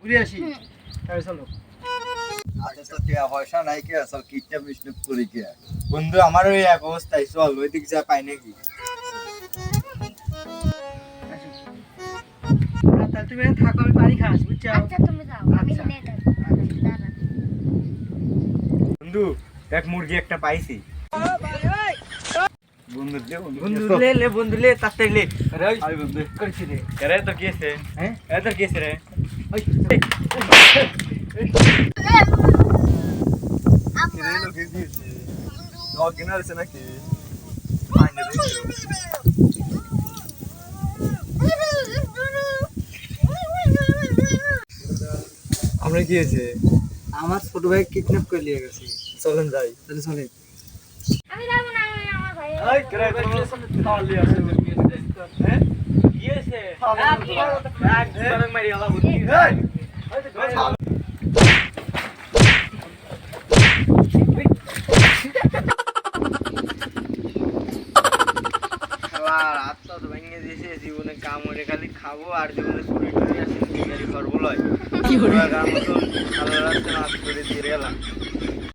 ঘুরে আসি তাহলে চলো আচ্ছা তো টিয়া পয়সা নাই কে আসল কিডন্যাপ মিশনাপ করি কে বন্ধু আমার ওই এক অবস্থায় চল ওই দিক যা পাই নাকি তাহলে তুমি এখানে থাকো আমি পানি খাস বুঝছো আচ্ছা তুমি যাও আমি আচ্ছা। হেঁটে যাচ্ছি দাঁড়া বন্ধু দেখ মুরগি একটা পাইছি বন্ধু দে বন্ধু লে লে বন্ধু লে তাতে লে আরে ওই আই বন্ধু করছি রে আরে তো কি আছে হ্যাঁ এ তো কি আছে রে ওই কিরে লোকে দিয়েছে লগ ইন আছে নাকি ফাইনে দিয়েছে আমরা কি হয়েছে আমার ছোট ভাই কিডন্যাপ করে নিয়ে গেছে চলেন যাই তাহলে চলে আমি যাবো না আমি আমার ভাই এই কিরে তুমি তাহলে আছে হ্যাঁ কি আছে এক এক মারি আলা বুদ্ধি এই আর আত্মা তো ভেঙে দিয়েছে জীবনে কাম করে খালি খাবো আর জীবনে চুরি টুরি আসে করবো লয় কি করে মতো আল্লাহ রাস্তা মাফ করে দিয়ে গেলাম